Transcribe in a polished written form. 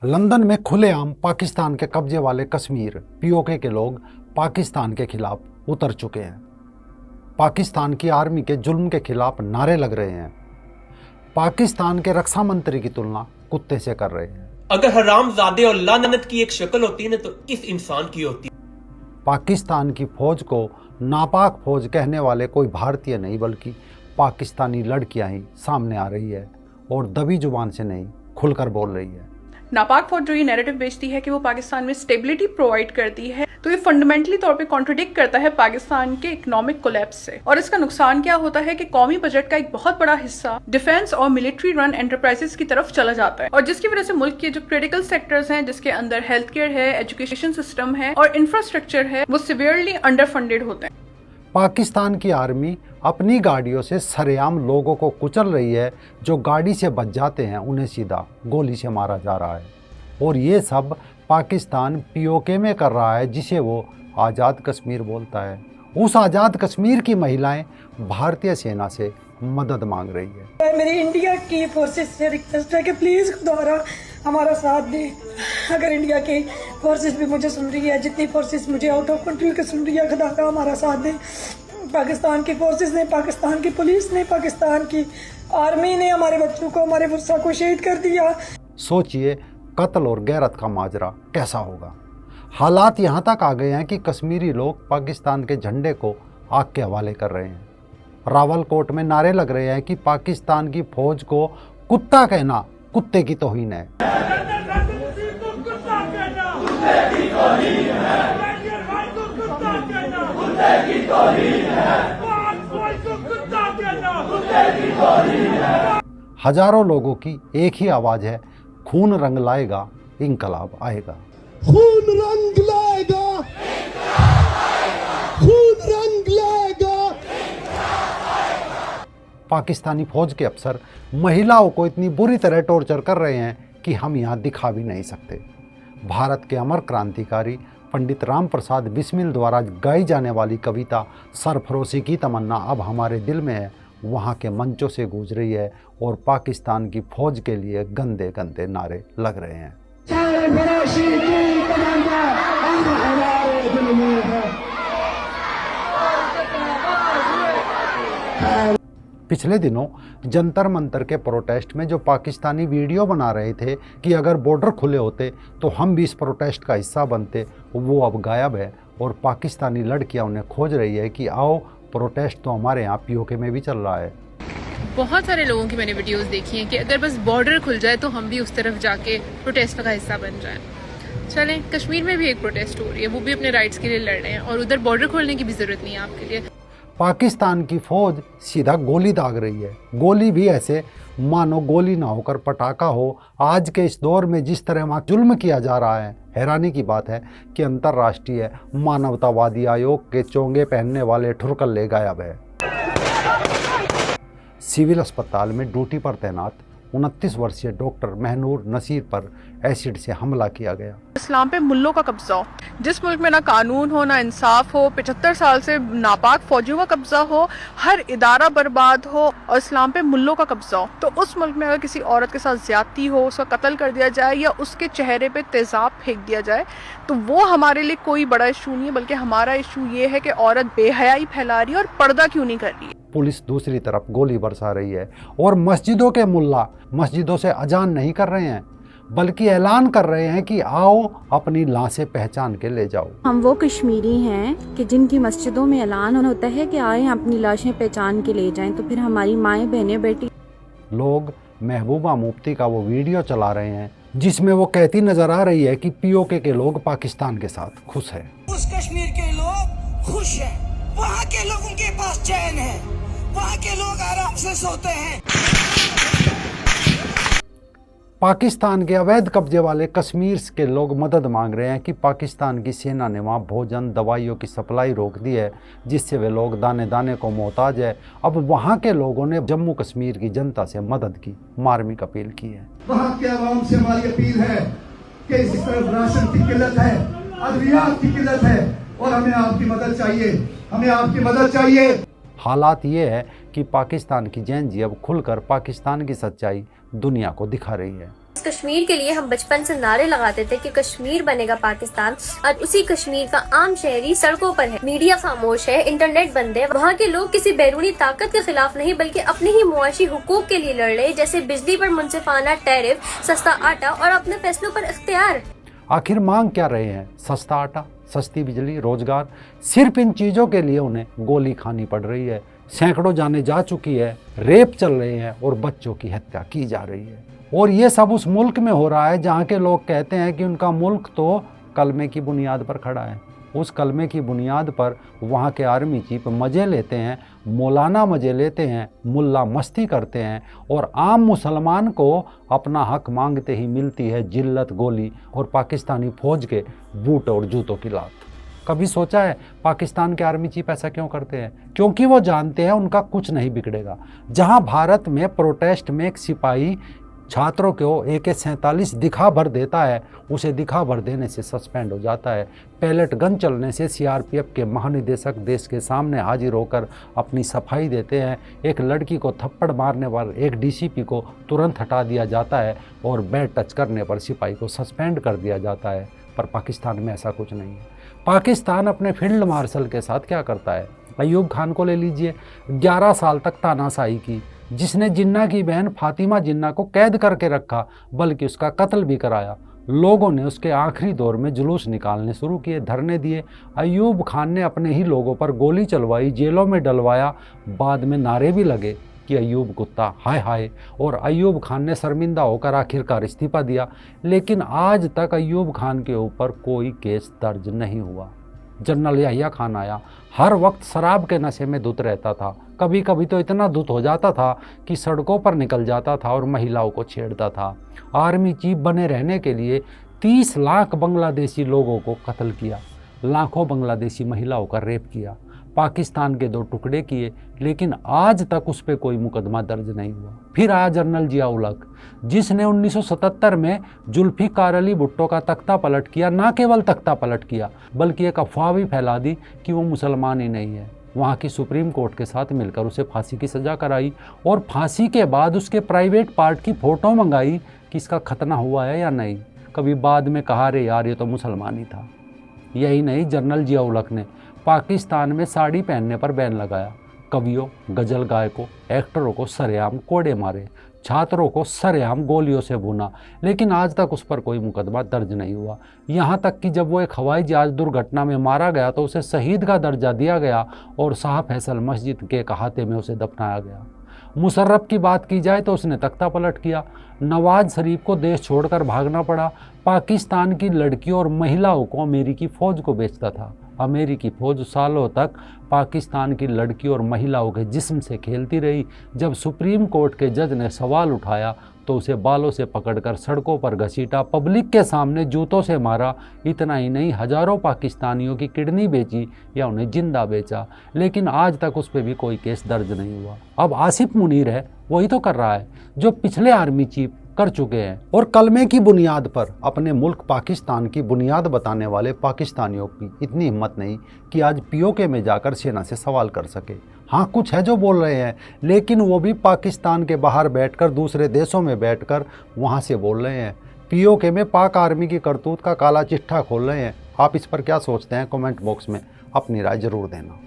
London में खुलेआम पाकिस्तान के कब्जे वाले कश्मीर पीओके के लोग पाकिस्तान के खिलाफ उतर चुके हैं। पाकिस्तान की आर्मी के जुल्म के खिलाफ नारे लग रहे हैं। पाकिस्तान के रक्षा मंत्री की तुलना कुत्ते से कर रहे हैं। अगर हरामजादे और लानत की एक शक्ल होती है ना तो इस इंसान की होती। पाकिस्तान की फौज को नापाक फौज कहने वाले कोई भारतीय नहीं बल्कि पाकिस्तानी लड़कियां ही सामने आ रही है और दबी जुबान से नहीं खुलकर बोल रही है। नापाक फौज जो ये नैरेटिव बेचती है कि वो पाकिस्तान में स्टेबिलिटी प्रोवाइड करती है, तो ये फंडामेंटली तौर पे कॉन्ट्रडिक्ट करता है पाकिस्तान के इकोनॉमिक कोलैप्स से। और इसका नुकसान क्या होता है कि कौमी बजट का एक बहुत बड़ा हिस्सा डिफेंस और मिलिट्री रन एंटरप्राइजेस की तरफ चला जाता है, और जिसकी वजह से मुल्क के जो क्रिटिकल सेक्टर्स हैं, जिसके अंदर हेल्थ केयर है, एजुकेशन सिस्टम है और इंफ्रास्ट्रक्चर है, वो सिवियरली अंडर फंडेड होते हैं। पाकिस्तान की आर्मी अपनी गाड़ियों से सरेआम लोगों को कुचल रही है। जो गाड़ी से बच जाते हैं उन्हें सीधा गोली से मारा जा रहा है, और ये सब पाकिस्तान पीओके में कर रहा है, जिसे वो आज़ाद कश्मीर बोलता है। उस आज़ाद कश्मीर की महिलाएं भारतीय सेना से मदद मांग रही है। मेरी इंडिया की फोर्सेस से रिक्वेस्ट है कि प्लीज़ खुदा हमारा साथ दें। अगर इंडिया की फोर्सेस भी मुझे सुन रही है, जितनी फोर्सेस मुझे आउट ऑफ कंट्री के सुन रही है, खुदा का हमारा साथ दें। पाकिस्तान की फोर्सेस ने, पाकिस्तान की पुलिस ने, पाकिस्तान की आर्मी ने हमारे बच्चों को, हमारे वर्षा को शहीद कर दिया। सोचिए कत्ल और गैरत का माजरा कैसा होगा। हालात यहाँ तक आ गए हैं कि कश्मीरी लोग पाकिस्तान के झंडे को आग के हवाले कर रहे हैं। रावलकोट में नारे लग रहे हैं कि पाकिस्तान की फौज को कुत्ता कहना कुत्ते की तौहीन है। हजारों लोगों की एक ही आवाज है, खून रंग लाएगा इंकलाब आएगा। खून रंग लाएगा, खून रंग लाएगा। पाकिस्तानी फौज के अफसर महिलाओं को इतनी बुरी तरह टॉर्चर कर रहे हैं कि हम यहाँ दिखा भी नहीं सकते। भारत के अमर क्रांतिकारी पंडित राम प्रसाद बिस्मिल द्वारा गाई जाने वाली कविता सरफरोशी की तमन्ना अब हमारे दिल में है, वहाँ के मंचों से गूंज रही है, और पाकिस्तान की फौज के लिए गंदे गंदे नारे लग रहे हैं। सरफरोशी की तमन्ना अब हमारे दिल में है। पिछले दिनों जंतर मंतर के प्रोटेस्ट में जो पाकिस्तानी वीडियो बना रहे थे कि अगर बॉर्डर खुले होते तो हम भी इस प्रोटेस्ट का हिस्सा बनते, वो अब गायब है, और पाकिस्तानी लड़कियां उन्हें खोज रही है कि आओ प्रोटेस्ट तो हमारे यहाँ पीओके में भी चल रहा है। बहुत सारे लोगों की मैंने वीडियोस देखी हैं कि अगर बस बॉर्डर खुल जाए तो हम भी उस तरफ जाके प्रोटेस्ट का हिस्सा बन जाएं। चलें, कश्मीर में भी एक प्रोटेस्ट हो रही है, वो भी अपने राइट्स के लिए लड़ रहे हैं, और उधर बॉर्डर खोलने की भी जरूरत नहीं है आपके लिए। पाकिस्तान की फौज सीधा गोली दाग रही है, गोली भी ऐसे मानो गोली ना होकर पटाखा हो। आज के इस दौर में जिस तरह वहाँ जुल्म किया जा रहा है, हैरानी की बात है कि अंतर्राष्ट्रीय मानवतावादी आयोग के चोंगे पहनने वाले ठुरकल्ले गायब है। सिविल अस्पताल में ड्यूटी पर तैनात 29 वर्षीय डॉक्टर महनूर नसीर पर एसिड से हमला किया गया। इस्लाम पे मुल्लों का कब्जा हो, जिस मुल्क में ना कानून हो, ना इंसाफ हो, 75 साल से नापाक फौजियों का कब्जा हो, हर इदारा बर्बाद हो और इस्लाम पे मुल्लों का कब्जा हो, तो उस मुल्क में अगर किसी औरत के साथ ज्यादती हो, उसका कत्ल कर दिया जाए या उसके चेहरे पे तेजाब फेंक दिया जाए, तो वो हमारे लिए कोई बड़ा इशू नहीं है, बल्कि हमारा इशू ये है कि औरत बेहयाई फैला रही है और पर्दा क्यों नहीं कर रही है। पुलिस दूसरी तरफ गोली बरसा रही है, और मस्जिदों के मुल्ला मस्जिदों से अजान नहीं कर रहे हैं, बल्कि ऐलान कर रहे हैं कि आओ अपनी लाशें पहचान के ले जाओ। हम वो कश्मीरी हैं कि जिनकी मस्जिदों में ऐलान होता है कि आए अपनी लाशें पहचान के ले जाएं, तो फिर हमारी माएँ बहनें बेटी। लोग महबूबा मुफ्ती का वो वीडियो चला रहे हैं जिसमें वो कहती नजर आ रही है कि पीओके के लोग पाकिस्तान के साथ खुश है। उस कश्मीर के लोग खुश हैं, वहाँ के लोगों के पास चैन है, वहाँ के लोग आराम से सोते हैं। पाकिस्तान के अवैध कब्जे वाले कश्मीर के लोग मदद मांग रहे हैं कि पाकिस्तान की सेना ने वहाँ भोजन दवाइयों की सप्लाई रोक दी है, जिससे वे लोग दाने दाने को मोहताज है। अब वहाँ के लोगों ने जम्मू कश्मीर की जनता से मदद की मार्मिक अपील की है। वहाँ के आवाम से हमारी अपील है कि इस तरफ राशन की किल्लत है, अद्वियात की किल्लत है, और हमें आपकी मदद चाहिए, हमें आपकी मदद चाहिए। हालात ये है कि पाकिस्तान की जैन जी अब खुलकर पाकिस्तान की सच्चाई दुनिया को दिखा रही है। कश्मीर के लिए हम बचपन से नारे लगाते थे कि कश्मीर बनेगा पाकिस्तान, और उसी कश्मीर का आम शहरी सड़कों पर है। मीडिया खामोश है, इंटरनेट बंद है। वहाँ के लोग किसी बैरूनी ताकत के खिलाफ नहीं बल्कि अपने ही मुआशी हुकूक के लिए लड़ रहे, जैसे बिजली पर मुनसिफाना टैरिफ, सस्ता आटा और अपने फैसलों पर इख्तियार। आखिर मांग क्या रहे हैं? सस्ता आटा, सस्ती बिजली, रोजगार। सिर्फ इन चीज़ों के लिए उन्हें गोली खानी पड़ रही है। सैकड़ों जाने जा चुकी है, रेप चल रहे हैं और बच्चों की हत्या की जा रही है। और ये सब उस मुल्क में हो रहा है जहाँ के लोग कहते हैं कि उनका मुल्क तो कलमे की बुनियाद पर खड़ा है। उस कलमे की बुनियाद पर वहाँ के आर्मी चीफ मज़े लेते हैं, मौलाना मज़े लेते हैं, मुल्ला मस्ती करते हैं, और आम मुसलमान को अपना हक मांगते ही मिलती है जिल्लत, गोली और पाकिस्तानी फ़ौज के बूट और जूतों की लात। कभी सोचा है पाकिस्तान के आर्मी चीफ ऐसा क्यों करते हैं? क्योंकि वो जानते हैं उनका कुछ नहीं बिगड़ेगा। जहाँ भारत में प्रोटेस्ट में एक सिपाही छात्रों को AK-47 दिखा भर देता है, उसे दिखा भर देने से सस्पेंड हो जाता है। पैलेट गन चलने से CRPF के महानिदेशक देश के सामने हाजिर होकर अपनी सफाई देते हैं। एक लड़की को थप्पड़ मारने पर एक DCP को तुरंत हटा दिया जाता है और बैड टच करने पर सिपाही को सस्पेंड कर दिया जाता है। पर पाकिस्तान में ऐसा कुछ नहीं है। पाकिस्तान अपने फील्ड मार्शल के साथ क्या करता है? अयूब खान को ले लीजिए, 11 साल तक तानाशाही की, जिसने जिन्ना की बहन फातिमा जिन्ना को कैद करके रखा, बल्कि उसका कत्ल भी कराया। लोगों ने उसके आखिरी दौर में जुलूस निकालने शुरू किए, धरने दिए। अयूब खान ने अपने ही लोगों पर गोली चलवाई, जेलों में डलवाया। बाद में नारे भी लगे कि अयूब कुत्ता, हाय हाय, और अयूब खान ने शर्मिंदा होकर आखिरकार इस्तीफा दिया। लेकिन आज तक अयूब खान के ऊपर कोई केस दर्ज नहीं हुआ। जनरल याहिया खान आया, हर वक्त शराब के नशे में धुत रहता था। कभी कभी तो इतना धुत हो जाता था कि सड़कों पर निकल जाता था और महिलाओं को छेड़ता था। आर्मी चीफ बने रहने के लिए 30 लाख बांग्लादेशी लोगों को कत्ल किया, लाखों बांग्लादेशी महिलाओं का रेप किया, पाकिस्तान के 2 टुकड़े किए, लेकिन आज तक उस पर कोई मुकदमा दर्ज नहीं हुआ। फिर आया जनरल जिया उल हक, जिसने 1977 में जुल्फिकार अली भुट्टो का तख्ता पलट किया। ना केवल तख्ता पलट किया बल्कि एक अफवाह भी फैला दी कि वो मुसलमान ही नहीं है। वहाँ की सुप्रीम कोर्ट के साथ मिलकर उसे फांसी की सज़ा कराई और फांसी के बाद उसके प्राइवेट पार्ट की फ़ोटो मंगाई कि इसका खतना हुआ है या नहीं। कभी बाद में कहा, रे यार ये तो मुसलमान ही था। यही नहीं, जनरल जिया उल हक ने पाकिस्तान में साड़ी पहनने पर बैन लगाया, कवियों, गज़ल गायकों, एक्टरों को सरेआम कोड़े मारे, छात्रों को सरेआम गोलियों से भूना, लेकिन आज तक उस पर कोई मुकदमा दर्ज नहीं हुआ। यहाँ तक कि जब वो एक हवाई जहाज़ दुर्घटना में मारा गया तो उसे शहीद का दर्जा दिया गया और शाह फैसल मस्जिद के अहाते में उसे दफनाया गया। मुशर्रफ की बात की जाए तो उसने तख्ता पलट किया। नवाज शरीफ को देश छोड़कर भागना पड़ा। पाकिस्तान की लड़कियों और महिलाओं को अमेरिकी फ़ौज को बेचता था। अमेरिकी फ़ौज सालों तक पाकिस्तान की लड़कियों और महिलाओं के जिस्म से खेलती रही। जब सुप्रीम कोर्ट के जज ने सवाल उठाया तो उसे बालों से पकड़कर सड़कों पर घसीटा, पब्लिक के सामने जूतों से मारा। इतना ही नहीं, हज़ारों पाकिस्तानियों की किडनी बेची या उन्हें जिंदा बेचा, लेकिन आज तक उस पर भी कोई केस दर्ज नहीं हुआ। अब आसिफ मुनीर है, वही तो कर रहा है जो पिछले आर्मी चीफ कर चुके हैं। और कलमे की बुनियाद पर अपने मुल्क पाकिस्तान की बुनियाद बताने वाले पाकिस्तानियों की इतनी हिम्मत नहीं कि आज POK में जाकर सेना से सवाल कर सके। हाँ, कुछ है जो बोल रहे हैं, लेकिन वो भी पाकिस्तान के बाहर बैठकर, दूसरे देशों में बैठकर वहाँ से बोल रहे हैं। POK में पाक आर्मी की करतूत का काला चिट्ठा खोल रहे हैं। आप इस पर क्या सोचते हैं? कमेंट बॉक्स में अपनी राय ज़रूर देना।